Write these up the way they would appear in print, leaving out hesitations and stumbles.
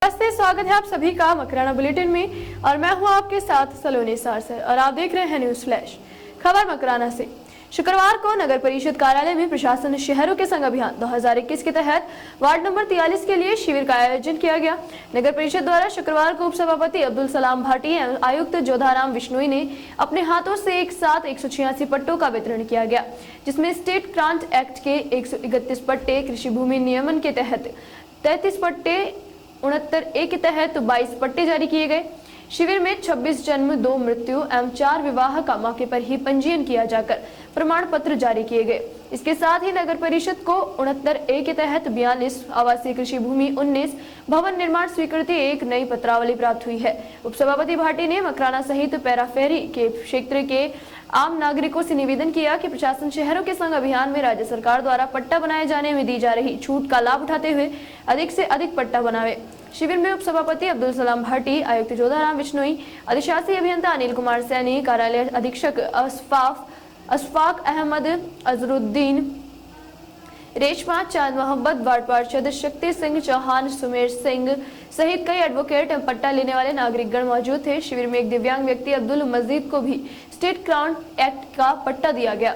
नमस्ते, स्वागत है आप सभी का मकराना बुलेटिन में और मैं हूं आपके साथ सलोनी सारसर और आप देख रहे हैं न्यूज फ्लैश। खबर मकराना से। शुक्रवार को नगर परिषद कार्यालय में प्रशासन शहरों के संग अभियान 2021 के तहत वार्ड नंबर 43 के लिए शिविर का आयोजन किया गया। नगर परिषद द्वारा शुक्रवार को उप सभापति अब्दुल सलाम भाटी एवं आयुक्त जोधाराम विश्नोई ने अपने हाथों से एक साथ 186 पट्टों का वितरण किया गया, जिसमें स्टेट ग्रांट एक्ट के 131 पट्टे, कृषि भूमि नियमन के तहत 33 पट्टे, 69A के तहत 22 पट्टे जारी किए गए। शिविर में 26 जन्म, 2 मृत्यु एवं 4 विवाह का मौके पर ही पंजीयन किया जाकर प्रमाण पत्र जारी किए गए। इसके साथ ही नगर परिषद को 69A के तहत 42 आवासीय कृषि भूमि, 19 भवन निर्माण स्वीकृति, 1 नई पत्रावली प्राप्त हुई है। उप सभापति भाटी ने मकराना सहित पैराफेरी के क्षेत्र के आम नागरिकों से निवेदन किया कि प्रशासन शहरों के संग अभियान में राज्य सरकार द्वारा पट्टा बनाए जाने में दी जा रही छूट का लाभ उठाते हुए अधिक से अधिक पट्टा बनावे। शिविर में उप सभापति अब्दुल सलाम भाटी, आयुक्त जोधाराम विश्नोई, अधिशासी अभियंता अनिल कुमार सैनी, कार्यालय अधीक्षक अशफाक अहमद, अजरुद्दीन, रेशमा, चांद मोहम्मद, वार्ड पार्षद शक्ति सिंह चौहान, सुमेर सिंह सहित कई एडवोकेट पट्टा लेने वाले नागरिकगण मौजूद थे। शिविर में एक दिव्यांग व्यक्ति अब्दुल मजीद को भी स्टेट ग्रांट एक्ट का पट्टा दिया गया।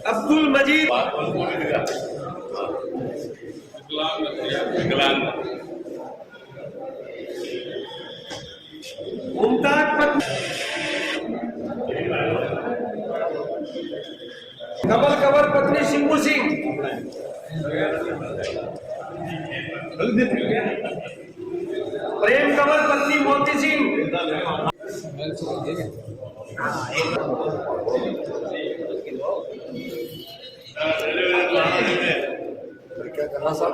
अब्दुल मजीद, मुमताज कमल कंवर पत्नी सिंगू सिंह, प्रेम कंवर पत्नी मोती सिंह, क्या करना सर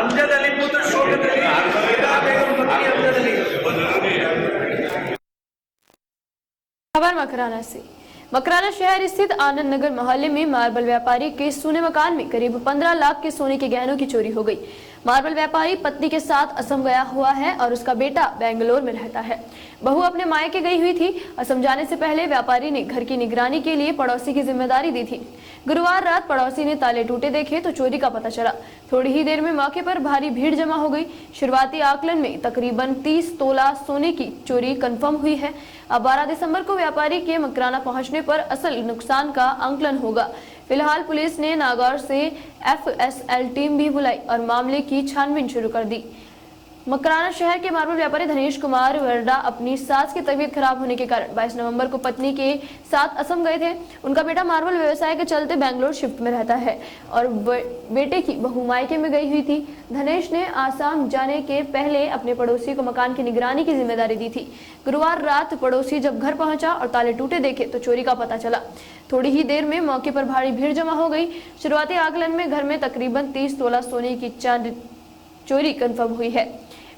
अमजद अली पुत्र शौकत अली, अमजद अली। खबर मकराना से। मकराना शहर स्थित आनंद नगर मोहल्ले में मार्बल व्यापारी के सोने मकान में करीब 15 लाख के सोने के गहनों की चोरी हो गई। मार्बल व्यापारी पत्नी के साथ असम गया हुआ है और उसका बेटा बेंगलोर में रहता है। बहू अपने मायके गई हुई थी। असम जाने से पहले व्यापारी ने घर की निगरानी के लिए पड़ोसी की जिम्मेदारी दी थी। गुरुवार रात पड़ोसी ने ताले टूटे देखे तो चोरी का पता चला। थोड़ी ही देर में मौके पर भारी भीड़ जमा हो गई। शुरुआती आकलन में तकरीबन 30 तोला सोने की चोरी कंफर्म हुई है। अब 12 दिसंबर को व्यापारी के मकराना पहुंचने पर असल नुकसान का आंकलन होगा। फिलहाल पुलिस ने नागौर से FSL टीम भी बुलाई और मामले की छानबीन शुरू कर दी। मकराना शहर के मार्बल व्यापारी धनेश कुमार वर्डा अपनी सास की तबीयत खराब होने के कारण 22 नवंबर को पत्नी के साथ असम गए थे। उनका बेटा मार्बल व्यवसाय के चलते बेंगलोर शिफ्ट में रहता है और बेटे की बहू मायके में गई हुई थी। धनेश ने आसाम जाने के पहले अपने पड़ोसी को मकान की निगरानी की जिम्मेदारी दी थी। गुरुवार रात पड़ोसी जब घर पहुंचा और ताले टूटे देखे तो चोरी का पता चला। थोड़ी ही देर में मौके पर भारी भीड़ जमा हो गई। शुरुआती आकलन में घर में तकरीबन 30 तोला सोने की चांदी चोरी कंफर्म हुई है।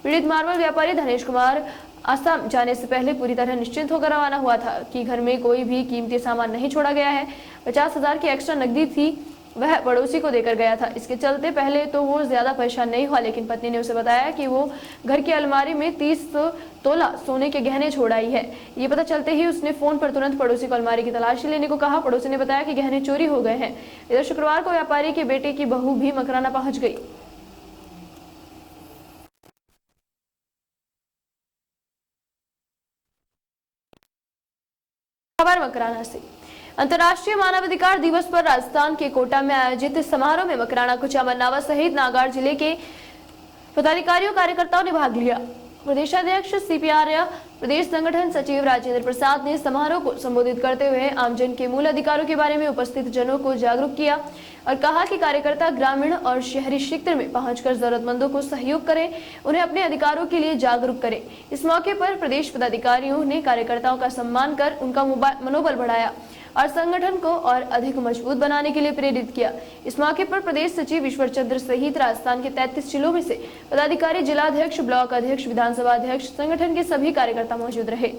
पीड़ित मार्बल व्यापारी धनेश कुमार असम जाने से पहले पूरी तरह निश्चिंत होकर रवाना हुआ था कि घर में कोई भी कीमती सामान नहीं छोड़ा गया है। 50,000 की एक्स्ट्रा नकदी थी, वह पड़ोसी को देकर गया था। इसके चलते पहले तो वो ज्यादा परेशान नहीं हुआ, लेकिन पत्नी ने उसे बताया कि वो घर की अलमारी में 30 तोला सोने के गहने छोड़ आई है। ये पता चलते ही उसने फोन पर तुरंत पड़ोसी को अलमारी की तलाशी लेने को कहा। पड़ोसी ने बताया कि गहने चोरी हो गए हैं। इधर शुक्रवार को व्यापारी के बेटे की बहू भी मकराना पहुंच गई। खबर मकराना से। अंतर्राष्ट्रीय मानवाधिकार दिवस पर राजस्थान के कोटा में आयोजित समारोह में मकराना, कुचामन, नावा सहित नागौर जिले के पदाधिकारियों कार्यकर्ताओं ने भाग लिया। प्रदेशाध्यक्ष सीपीआर प्रदेश संगठन सचिव राजेंद्र प्रसाद ने समारोह को संबोधित करते हुए आमजन के मूल अधिकारों के बारे में उपस्थित जनों को जागरूक किया और कहा कि कार्यकर्ता ग्रामीण और शहरी क्षेत्र में पहुंचकर जरूरतमंदों को सहयोग करें, उन्हें अपने अधिकारों के लिए जागरूक करें। इस मौके पर प्रदेश पदाधिकारियों ने कार्यकर्ताओं का सम्मान कर उनका मनोबल बढ़ाया और संगठन को और अधिक मजबूत बनाने के लिए प्रेरित किया। इस मौके पर प्रदेश सचिव ईश्वर चंद्र सहित राजस्थान के 33 जिलों में से पदाधिकारी, जिलाध्यक्ष, ब्लॉक अध्यक्ष, विधानसभा अध्यक्ष, संगठन के सभी कार्यकर्ता मौजूद रहे।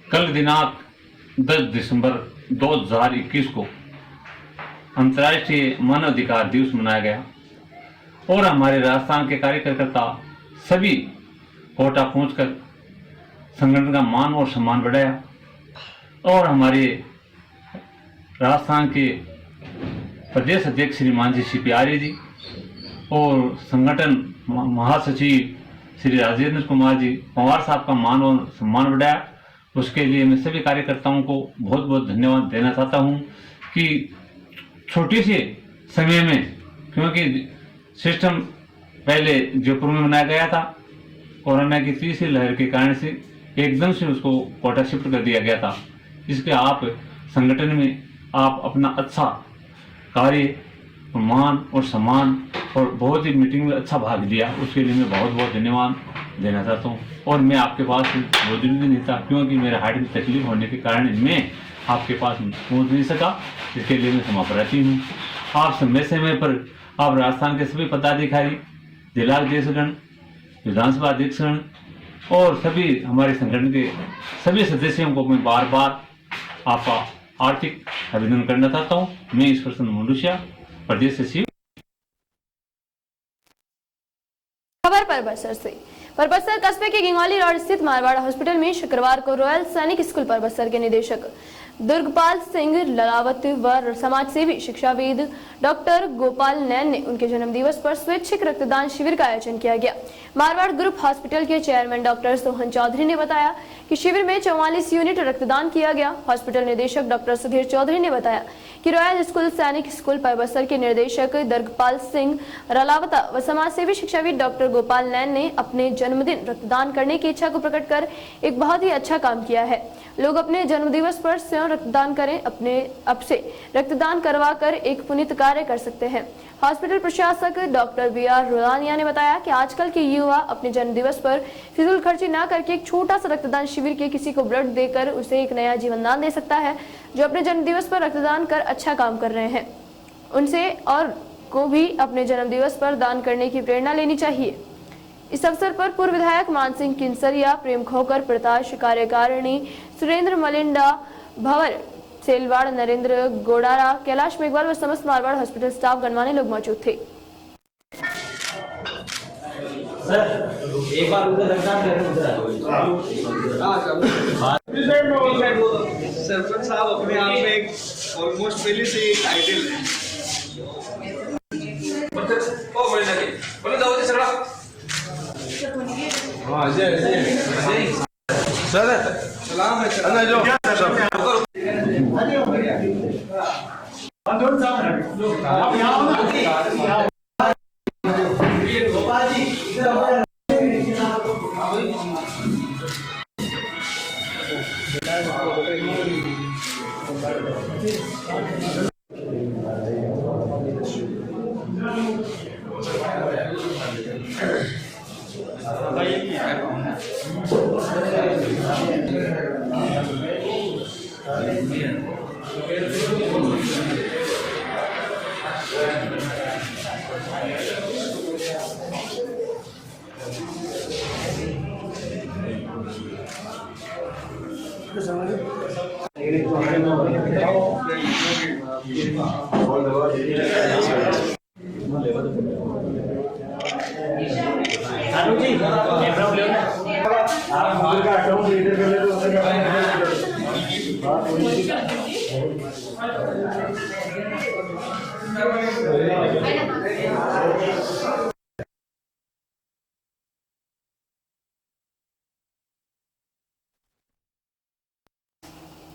कल दिनांक 10 दिसंबर 2021 को अंतर्राष्ट्रीय मानवाधिकार दिवस मनाया गया और हमारे राजस्थान के कार्यकर्ता सभी कोटा पहुंचकर संगठन का मान और सम्मान बढ़ाया और हमारे राजस्थान के प्रदेश अध्यक्ष श्री मानजी सीपीआर जी और संगठन महासचिव श्री राजेंद्र कुमार जी पवार साहब का मान और सम्मान बढ़ाया। उसके लिए मैं सभी कार्यकर्ताओं को बहुत बहुत धन्यवाद देना चाहता हूं कि छोटे से समय में, क्योंकि सिस्टम पहले जयपुर में बनाया गया था, कोरोना की तीसरी लहर के कारण से एकदम से उसको कोटा शिफ्ट कर दिया गया था। इसके आप संगठन में आप अपना अच्छा कार्य, मान और सम्मान और बहुत ही मीटिंग में अच्छा भाग लिया, उसके लिए मैं बहुत बहुत धन्यवाद देना चाहता हूँ। और मैं आपके पास मौजूद नहीं था क्योंकि मेरे हार्ट में तकलीफ होने के कारण मैं आपके पास पहुँच नहीं सका, इसके लिए मैं क्षमा प्रार्थी हूँ। आप समय समय पर आप राजस्थान के सभी पदाधिकारी, जिलाध्यक्षगण, विधानसभा अध्यक्षगण और सभी हमारे संगठन के सभी सदस्यों को मैं बार बार आपका आर्थिक अभिनंदन करना चाहता हूँ। मैं ईश्वर चंद्र मुंडुशिया, प्रदेश सचिव। खबर परबसर से। परबसर कस्बे के गिंगौली रोड स्थित मारवाड़ा हॉस्पिटल में शुक्रवार को रॉयल सैनिक स्कूल परबसर के निदेशक दुर्गपाल सिंह ललावत व समाजसेवी शिक्षाविद डॉक्टर गोपाल नैन ने उनके जन्मदिवस पर स्वैच्छिक रक्तदान शिविर का आयोजन किया गया। मारवाड़ ग्रुप हॉस्पिटल के चेयरमैन डॉक्टर सोहन चौधरी ने बताया कि शिविर में 44 यूनिट रक्तदान किया गया। हॉस्पिटल निदेशक डॉक्टर सुधीर चौधरी ने बताया कि रॉयल स्कूल सैनिक स्कूल परबसर के निर्देशक दुर्गपाल सिंह रलावता व समाजसेवी शिक्षाविद डॉक्टर गोपाल नैन ने अपने जन्मदिन रक्तदान करने की इच्छा को प्रकट कर एक बहुत ही अच्छा काम किया है। लोग अपने जन्मदिवस पर स्वयं रक्तदान करें, अपने अब से रक्तदान करवा कर एक पुनीत कार्य कर सकते हैं। हॉस्पिटल प्रशासक डॉक्टर वीआर रोलानिया ने बताया कि आजकल के युवा अपने जन्मदिवस पर फिजूल खर्ची न करके एक छोटा सा रक्तदान शिविर के किसी को ब्लड देकर उसे एक नया जीवन दान दे सकता है। जो अपने जन्मदिवस पर रक्तदान कर अच्छा काम कर रहे हैं, उनसे और को भी अपने जन्मदिवस पर दान करने की प्रेरणा लेनी चाहिए। इस अवसर पर पूर्व विधायक मानसिंह किंसरिया, प्रेम खोकर, प्रताश कार्यकारिणी, सुरेंद्र मलिंडा, भंवर सेलवाड़, नरेंद्र गोडारा, कैलाश मेघवाल व समस्त मारवाड़ हॉस्पिटल स्टाफ गणमान्य लोग मौजूद थे। एक बार उधर सरपंच साहब अपने आप में एक ऑलमोस्ट पहले से एक आइडियल है। सर सलाम है अंदर जो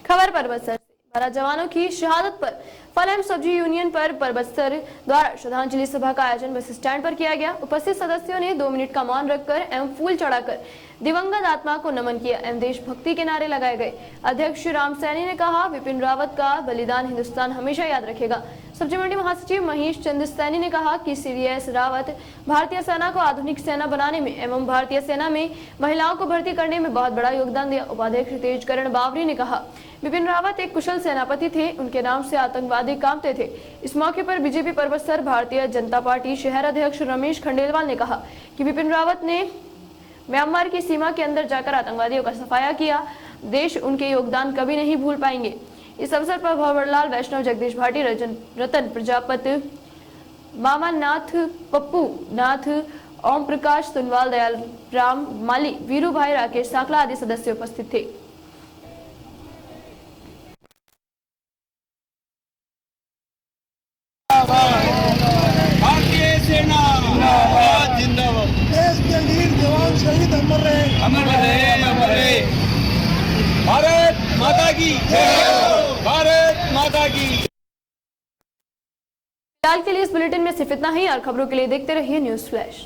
खबर परबतसर से। 12 जवानों की शहादत पर फल एवं सब्जी यूनियन पर परबतसर द्वारा श्रद्धांजलि सभा का आयोजन बस स्टैंड पर किया गया। उपस्थित सदस्यों ने 2 मिनट का मौन रखकर एवं फूल चढ़ाकर दिवंगत आत्मा को नमन किया एवं देशभक्ति के नारे लगाए गए। अध्यक्ष राम सैनी ने कहा, विपिन रावत का बलिदान हिंदुस्तान हमेशा याद रखेगा। सब्जी मंडी महासचिव महेश चंद्र सैनी ने कहा कि सीडीएस रावत भारतीय सेना को आधुनिक सेना बनाने में एवं भारतीय सेना में महिलाओं को भर्ती करने में बहुत बड़ा योगदान दिया। उपाध्यक्ष तेजकरण बावरी ने कहा, विपिन रावत एक कुशल सेनापति थे, उनके नाम से आतंकवादी कांपते थे। इस मौके पर बीजेपी परबतसर भारतीय जनता पार्टी शहर अध्यक्ष रमेश खंडेलवाल ने कहा कि विपिन रावत ने म्यांमार की सीमा के अंदर जाकर आतंकवादियों का सफाया किया। देश उनके योगदान कभी नहीं भूल पाएंगे। इस अवसर पर भंवरलाल वैष्णव, जगदीश भाटी, रतन प्रजापति, मामा नाथ, पप्पू नाथ, ओम प्रकाश सुनवाल, दयाल राम माली, वीरू भाई, राकेश साकला आदि सदस्य उपस्थित थे। भारतीय सेना जिंदाबाद। देश के वीर जवान शहीद अमर रहे, अमर रहे, अमर रहे। भारत माता की जय, भारत माता की। फिलहाल के लिए इस बुलेटिन में सिर्फ इतना ही और खबरों के लिए देखते रहिए न्यूज़ फ्लैश।